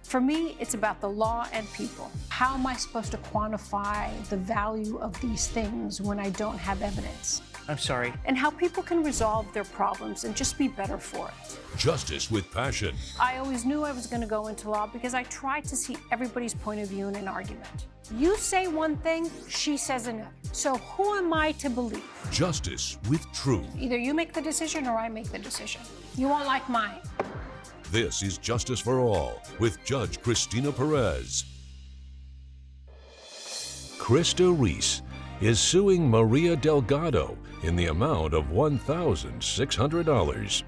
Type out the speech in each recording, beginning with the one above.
For me, it's about the law and people. How am I supposed to quantify the value of these things when I don't have evidence? I'm sorry. And how people can resolve their problems and just be better for it. Justice with passion. I always knew I was going to go into law because I tried to see everybody's point of view in an argument. You say one thing, she says another. So who am I to believe? Justice with truth. Either you make the decision or I make the decision. You won't like mine. This is Justice for All with Judge Cristina Perez. Krista Reese is suing Maria Delgado in the amount of $1,600.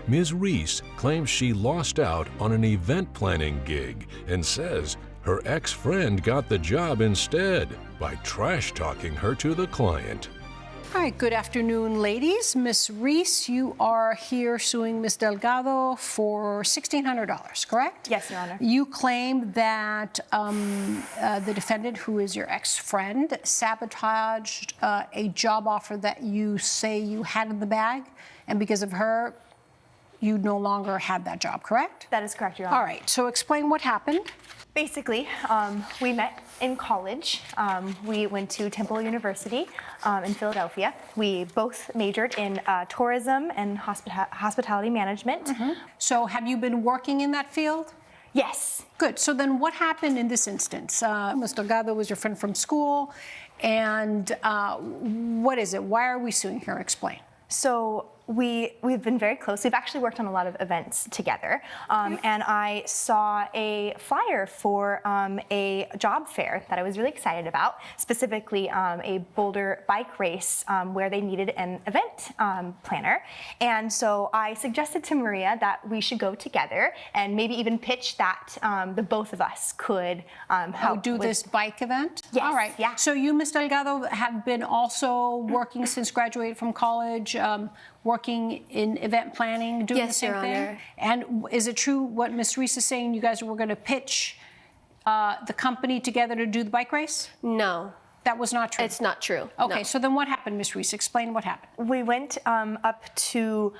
Ms. Reese claims she lost out on an event planning gig and says her ex-friend got the job instead by trash-talking her to the client. All right, good afternoon, ladies. Ms. Reese, you are here suing Ms. Delgado for $1,600, correct? Yes, Your Honor. You claim that the defendant, who is your ex-friend, sabotaged a job offer that you say you had in the bag, and because of her, you no longer had that job, correct? That is correct, Your Honor. All right, so explain what happened. Basically, we met in college. We went to Temple University in Philadelphia. We both majored in tourism and hospitality management. So have you been working in that field? Yes. Good. So then what happened in this instance? Ms. Delgado was your friend from school, and what is it? Why are we suing her? Explain. So we've been very close. We've actually worked on a lot of events together. And I saw a flyer for a job fair that I was really excited about, specifically a Boulder bike race where they needed an event planner. And so I suggested to Maria that we should go together and maybe even pitch that the both of us could help do this bike event? Yes. All right. Yeah. So you, Ms. Delgado, have been also working since graduating from college, working in event planning, doing the same Your thing? Honor. And is it true what Ms. Reese is saying? You guys were going to pitch the company together to do the bike race? No, That was not true? it's not true. Okay, no. so then what happened, Ms. Reese? Explain what happened. We went up to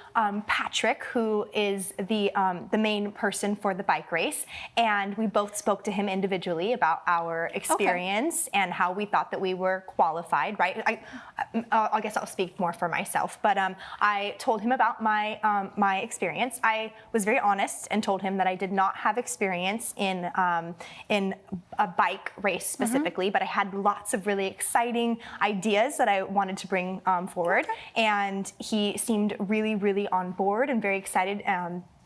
Patrick, who is the main person for the bike race, and we both spoke to him individually about our experience and how we thought that we were qualified, right? I guess I'll speak more for myself, but I told him about my experience. I was very honest and told him that I did not have experience in a bike race specifically, but I had lots of really exciting ideas that I wanted to bring forward. And he seemed really, really on board and very excited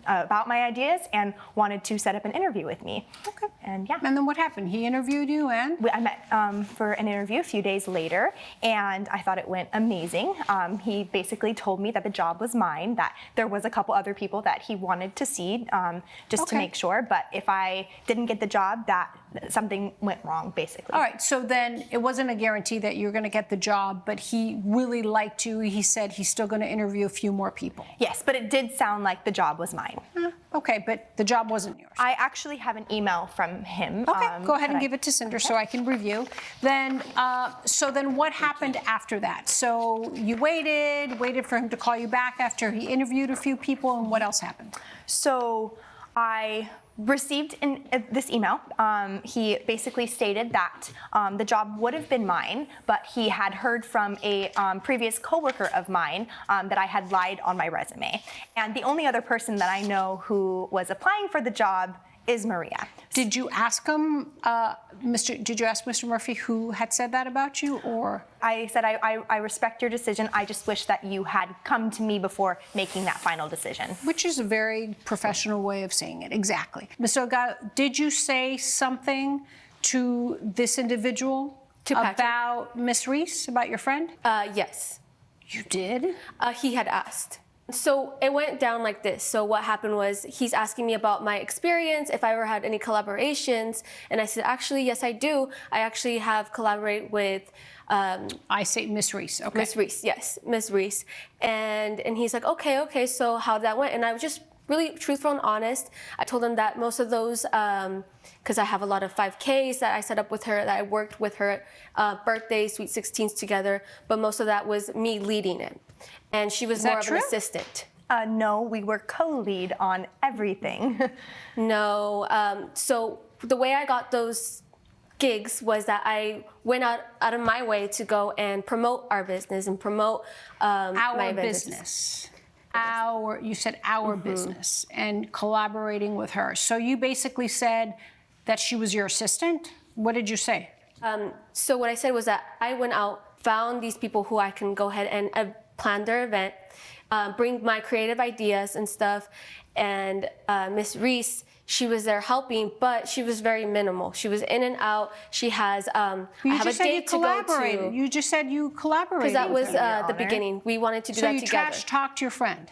about my ideas and wanted to set up an interview with me. Okay. And yeah. And then what happened? He interviewed you and? I met for an interview a few days later, and I thought it went amazing. He basically told me that the job was mine, that there was a couple other people that he wanted to see just to make sure, but if I didn't get the job, that something went wrong, basically. All right, so then it wasn't a guarantee that you're going to get the job, but he really liked you. He said he's still going to interview a few more people. Yes, but it did sound like the job was mine. Okay, but the job wasn't yours. I actually have an email from him. Okay, go ahead and give it to Cinder so I can review. Then, so then what happened after that? So you waited for him to call you back after he interviewed a few people, and what else happened? So I received this email. He basically stated that the job would have been mine, but he had heard from a previous coworker of mine that I had lied on my resume. And the only other person that I know who was applying for the job is Maria. Did you ask him, did you ask Mr. Murphy who had said that about you, or? I said, I respect your decision. I just wish that you had come to me before making that final decision. Which is a very professional way of saying it, exactly. Mr. Delgado, did you say something to this individual about Miss Reese, about your friend? Yes. You did? He had asked. So it went down like this. So what happened was he's asking me about my experience, if I ever had any collaborations, and I said, actually, yes, I do. I actually have collaborated with I say Miss Reese, okay. Miss Reese, yes, Miss Reese. And he's like, okay, so how that went? And I was just really truthful and honest. I told him that most of those, because I have a lot of 5Ks that I set up with her, that I worked with her, birthdays, sweet 16s together, but most of that was me leading it. And she was more of an assistant. No, we were co-lead on everything. No. So the way I got those gigs was that I went out of my way to go and promote our business and promote my business. You said our business and collaborating with her. So you basically said that she was your assistant? What did you say? So what I said was that I went out, found these people who I can go ahead and plan their event, bring my creative ideas and stuff, and Miss Reese, she was there helping, but she was very minimal. She was in and out. She has, I have a date to go to. You just said you collaborated. Because that was the beginning. We wanted to do that together. So you trash talked your friend?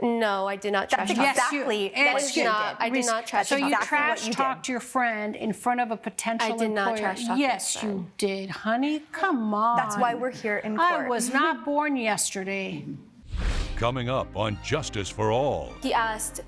No, I did not trash talk. That's exactly what you did. I did not trash talk. So you trash talked your friend in front of a potential employer? I did not trash talk. Yes, you did, honey. Come on. That's why we're here in court. I was not born yesterday. Coming up on Justice for All. He asked,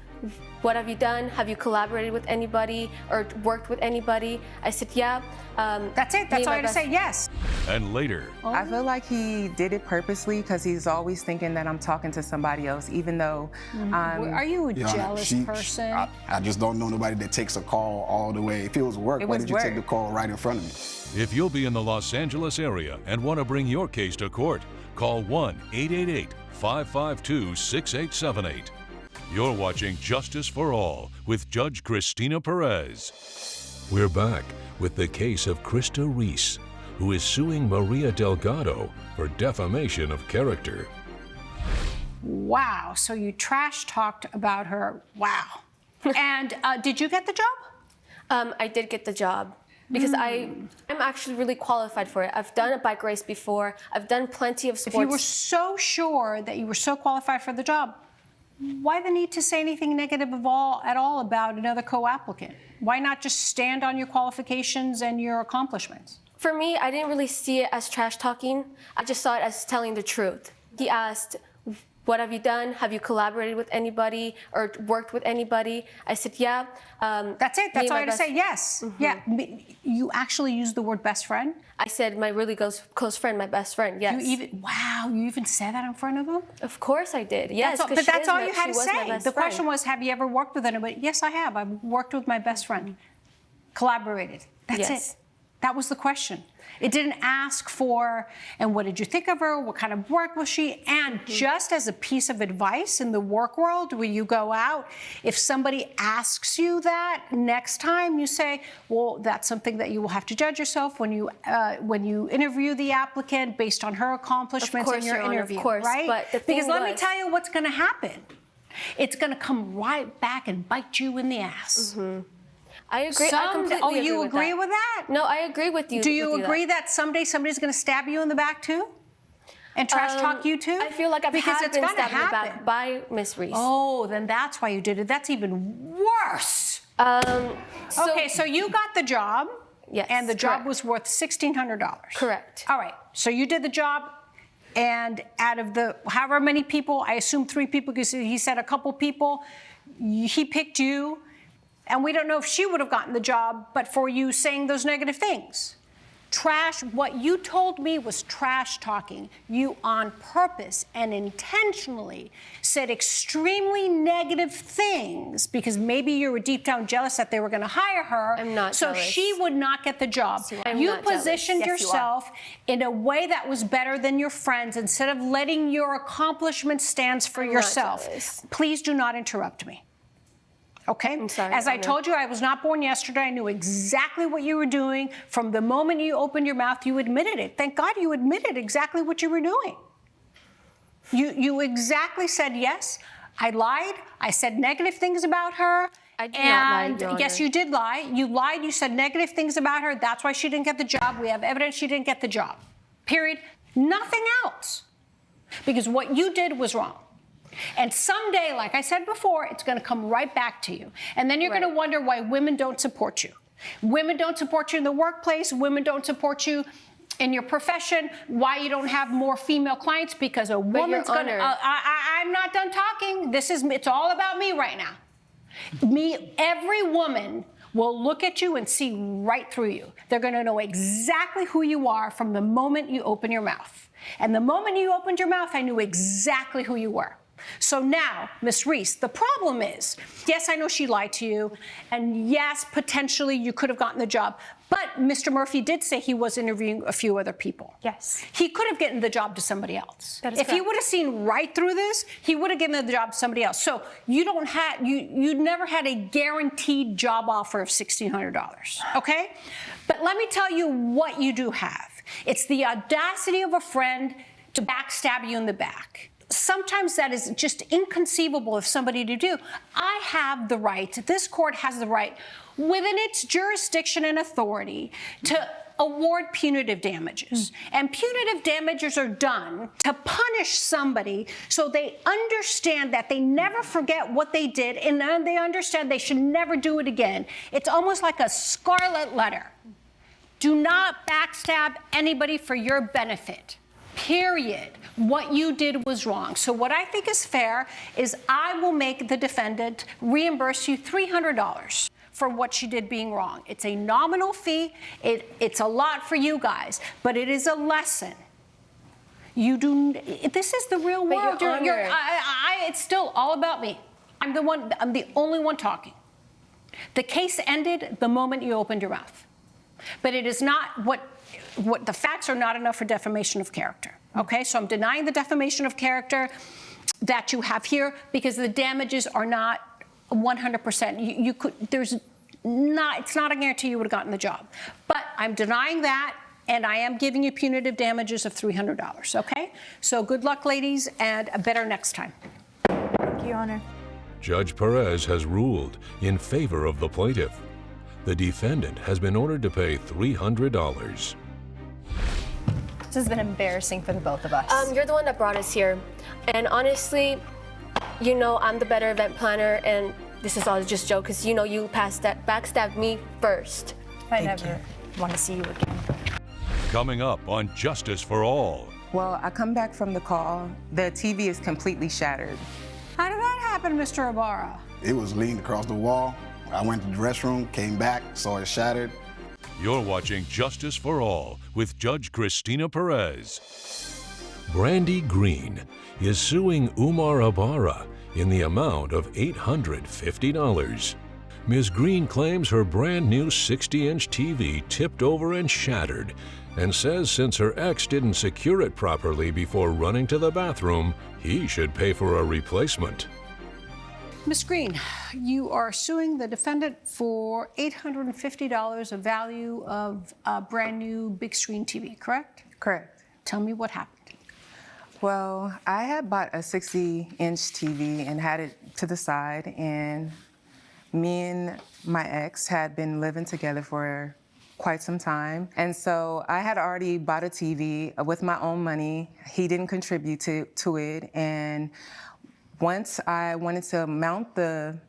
what have you done? Have you collaborated with anybody or worked with anybody? I said, yeah. That's it. That's all I had to say, yes. And later. I feel like he did it purposely because he's always thinking that I'm talking to somebody else, even though Are you a jealous person? I just don't know nobody that takes a call all the way. If it was work, why did you take the call right in front of me? If you'll be in the Los Angeles area and want to bring your case to court, call 1-888-552-6878. You're watching Justice for All with Judge Cristina Perez. We're back with the case of Krista Reese, who is suing Maria Delgado for defamation of character. Wow, so you trash talked about her. Wow. And did you get the job? I did get the job because I'm actually really qualified for it. I've done a bike race before. I've done plenty of sports. If you were so sure that you were so qualified for the job, why the need to say anything negative at all about another co-applicant? Why not just stand on your qualifications and your accomplishments? For me, I didn't really see it as trash talking. I just saw it as telling the truth. He asked, what have you done? Have you collaborated with anybody or worked with anybody? I said, yeah. That's it. That's all I had to say. Yes. Yeah. You actually used the word best friend? I said my really close friend, my best friend, yes. You even said that in front of him? Of course I did, yes. But that's all you had to say. The question was, have you ever worked with anybody? Yes, I have. I've worked with my best friend. Collaborated. That's it. That was the question. It didn't ask for, and what did you think of her? What kind of work was she? And just as a piece of advice in the work world, where you go out, if somebody asks you that next time, you say, well, that's something that you will have to judge yourself when you interview the applicant based on her accomplishments in your interview, of course, right? But because let me tell you what's going to happen. It's going to come right back and bite you in the ass. I agree. I completely agree you agree with that? No, I agree with you. Do you agree that someday somebody's going to stab you in the back too? And trash talk you too? I feel like I've been stabbed in the back by Miss Reese. Oh, then that's why you did it. That's even worse. Okay, so you got the job. Yes. And the job was worth $1,600. Correct. All right. So you did the job, and out of the however many people, I assume 3 people, because he said a couple people, he picked you. And we don't know if she would have gotten the job, but for you saying those negative things. What you told me was trash talking. You on purpose and intentionally said extremely negative things because maybe you were deep down jealous that they were going to hire her. I'm not so jealous. She would not get the job. You positioned yourself in a way that was better than your friends instead of letting your accomplishment stand for yourself. Please do not interrupt me. Okay? I'm sorry. As I told you, I was not born yesterday. I knew exactly what you were doing. From the moment you opened your mouth, you admitted it. Thank God you admitted exactly what you were doing. You exactly said, yes, I lied. I said negative things about her. I did not lie, Your Honor. Yes, you did lie. You lied. You said negative things about her. That's why she didn't get the job. We have evidence she didn't get the job. Period. Nothing else. Because what you did was wrong. And someday, like I said before, it's going to come right back to you. And then you're going to wonder why women don't support you. Women don't support you in the workplace. Women don't support you in your profession. Why you don't have more female clients? Because a woman's going to... I'm not done talking. It's all about me right now. Every woman will look at you and see right through you. They're going to know exactly who you are from the moment you open your mouth. And the moment you opened your mouth, I knew exactly who you were. So now, Miss Reese, the problem is, yes, I know she lied to you, and yes, potentially you could have gotten the job, but Mr. Murphy did say he was interviewing a few other people. Yes. He could have given the job to somebody else. That is if he correct. would have seen right through this, he would have given the job to somebody else. So you don't have, you never had a guaranteed job offer of $1,600, okay? But let me tell you what you do have. It's the audacity of a friend to backstab you in the back. Sometimes that is just inconceivable of somebody to do. I have the right, this court has the right, within its jurisdiction and authority, to award punitive damages. And punitive damages are done to punish somebody so they understand that they never forget what they did and then they understand they should never do it again. It's almost like a scarlet letter. Do not backstab anybody for your benefit. Period. What you did was wrong. So what I think is fair is I will make the defendant reimburse you $300 for what she did being wrong. It's a nominal fee. It's a lot for you guys, but it is a lesson. You do. This is the real world. Your Honor. It's still all about me. I'm the only one talking. The case ended the moment you opened your mouth, but it is not what the facts are not enough for defamation of character. Okay, so I'm denying the defamation of character that you have here because the damages are not 100%. You could, it's not a guarantee you would have gotten the job. But I'm denying that, and I am giving you punitive damages of $300, okay? So good luck, ladies, and better next time. Thank you, Your Honor. Judge Perez has ruled in favor of the plaintiff. The defendant has been ordered to pay $300. This has been embarrassing for the both of us. You're the one that brought us here. And honestly, you know I'm the better event planner, and this is all just a joke because you know you backstabbed me first. I never want to see you again. Coming up on Justice for All. Well, I come back from the call. The TV is completely shattered. How did that happen, Mr. Abara? It was leaned across the wall. I went to the restroom, came back, saw it shattered. You're watching Justice for All with Judge Cristina Perez. Brandy Greene is suing Umar Abara in the amount of $850. Ms. Greene claims her brand new 60-inch TV tipped over and shattered and says since her ex didn't secure it properly before running to the bathroom, he should pay for a replacement. Ms. Greene, you are suing the defendant for $850 of value of a brand new big screen TV, correct? Correct. Tell me what happened. Well, I had bought a 60-inch TV and had it to the side, and me and my ex had been living together for quite some time. And so I had already bought a TV with my own money. He didn't contribute to it. And once I wanted to mount the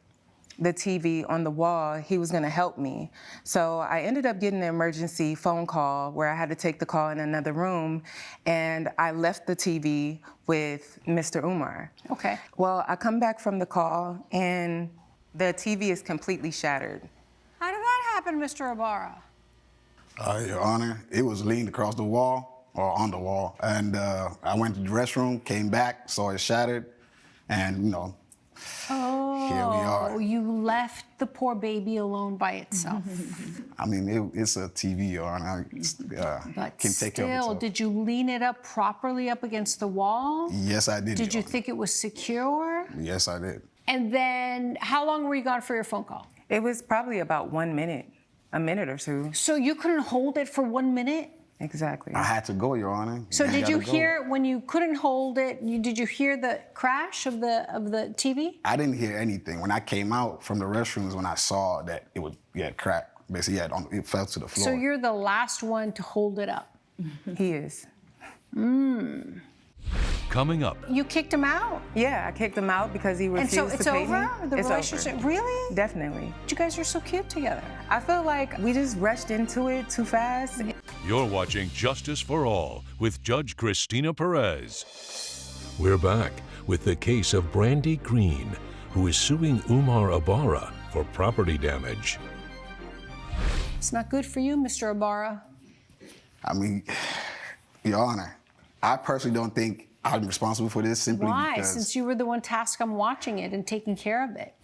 TV on the wall, he was gonna help me. So I ended up getting an emergency phone call where I had to take the call in another room, and I left the TV with Mr. Umar. Okay. Well, I come back from the call, and the TV is completely shattered. How did that happen, Mr. Abara? Your Honor, it was leaned across the wall, or on the wall, and I went to the restroom, came back, saw it shattered, and, you know, here we are. Oh, you left the poor baby alone by itself. I mean, it's a TV, Your Honor. But Can take care of still, itself. did you lean it up properly up against the wall? Yes, I did. Did Your you Honor. think it was secure? Yes, I did. And then how long were you gone for your phone call? It was probably about 1 minute, a minute or two. So you couldn't hold it for 1 minute? Exactly. I had to go, Your Honor. So did you gotta go. hear, when you couldn't hold it, did you hear the crash of the TV? I didn't hear anything. When I came out from the restrooms, when I saw that it had cracked, basically it fell to the floor. So you're the last one to hold it up. He is. Coming up, You kicked him out? Yeah, I kicked him out because he And refused so it's to pay over? me. The It's relationship? over. Really? Definitely. You guys are so cute together. I feel like we just rushed into it too fast. you're watching Justice for All with Judge Cristina Perez. We're back with the case of Brandy Greene, who is suing Umar Abara for property damage. It's not good for you, Mr. Abara. I mean, Your Honor, I personally don't think I'm responsible for this simply Why? because, Since you were the one tasked on watching it and taking care of it.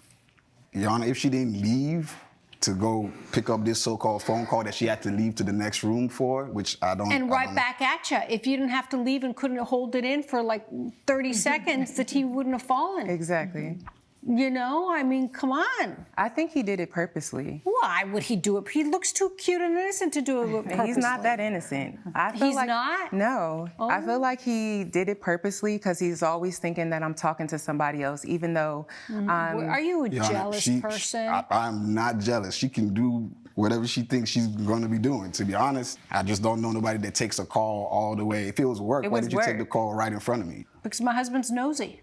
Your Honor, if she didn't leave to go pick up this so-called phone call that she had to leave to the next room for, which I don't. And I right don't- back at you. If you didn't have to leave and couldn't hold it in for like 30 seconds, the TV wouldn't have fallen. Exactly. You know, I mean, come on. I think he did it purposely. Why would he do it? He looks too cute and innocent to do it purposely. He's not that innocent. I feel He's like, not? No. I feel like he did it purposely because he's always thinking that I'm talking to somebody else, even though Are you a Your Honor, jealous person? I'm not jealous. She can do whatever she thinks she's going to be doing. To be honest, I just don't know nobody that takes a call all the way. If it was work, why was did you take work. the call right in front of me? Because my husband's nosy.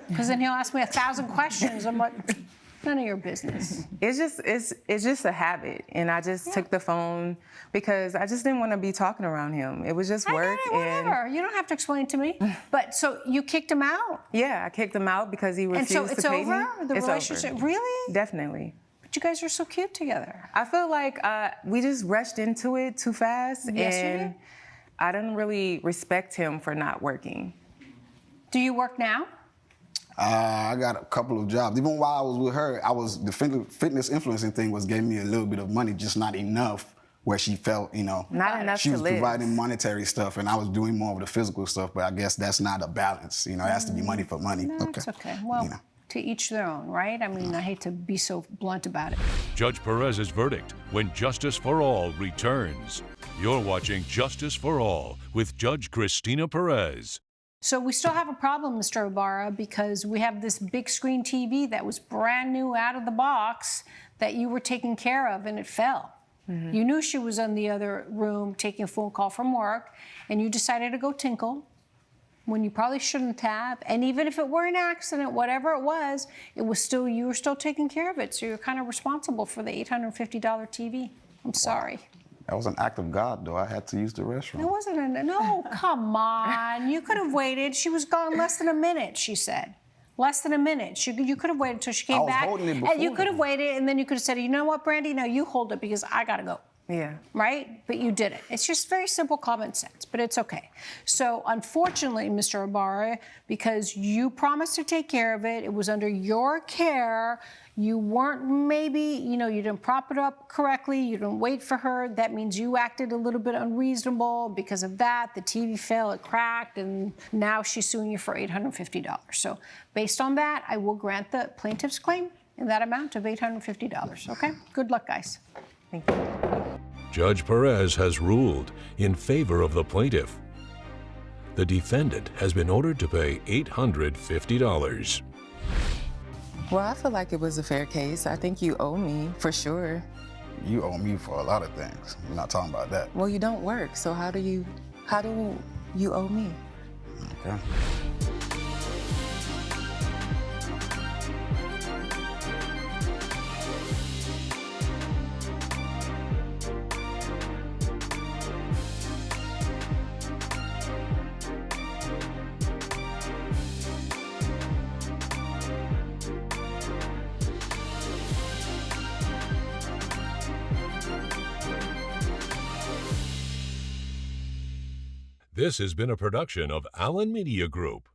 Because then he'll ask me 1,000 questions. I'm like, none of your business. it's just a habit, and I just took the phone because I just didn't want to be talking around him. It was just I work, get it, whatever. You don't have to explain it to me. But so you kicked him out? yeah, I kicked him out because he And refused so it's to pay over? me. The It's relationship? over. Really? Definitely. But you guys are so cute together. I feel like we just rushed into it too fast, Yes, you and did. I didn't really respect him for not working. Do you work now? I got a couple of jobs. Even while I was with her, the fitness influencing thing was giving me a little bit of money, just not enough where she felt, Not enough she to was live. providing monetary stuff and I was doing more of the physical stuff, but I guess that's not a balance. It has to be money for money. No, it's okay. Well, to each their own, right? I mean, I hate to be so blunt about it. Judge Perez's verdict when Justice for All returns. You're watching Justice for All with Judge Cristina Perez. So we still have a problem, Mr. Abara, because we have this big screen TV that was brand new out of the box that you were taking care of, and it fell. You knew she was in the other room taking a phone call from work, and you decided to go tinkle when you probably shouldn't have. And even if it were an accident, whatever it was still, you were still taking care of it. So you're kind of responsible for the $850 TV. I'm sorry. That was an act of God, though. I had to use the It restroom. wasn't no, come on. You could have waited. She was gone less than a minute, she said. Less than a minute. You could have waited until she came I was back. holding it And you before could have then. waited, and then you could have said, you know what, Brandy? No, you hold it because I got to go. Yeah. Right? But you did it. It's just very simple common sense, but it's okay. So unfortunately, Mr. Abara, because you promised to take care of it, it was under your care, you weren't maybe, you didn't prop it up correctly, you didn't wait for her, that means you acted a little bit unreasonable. Because of that, the TV fell, it cracked, and now she's suing you for $850. So based on that, I will grant the plaintiff's claim in that amount of $850, okay? Good luck, guys. Thank you. Judge Perez has ruled in favor of the plaintiff. The defendant has been ordered to pay $850. Well, I feel like it was a fair case. I think you owe me, for sure. You owe me for a lot of things. We're not talking about that. Well, you don't work, so how do you owe me? Okay. This has been a production of Allen Media Group.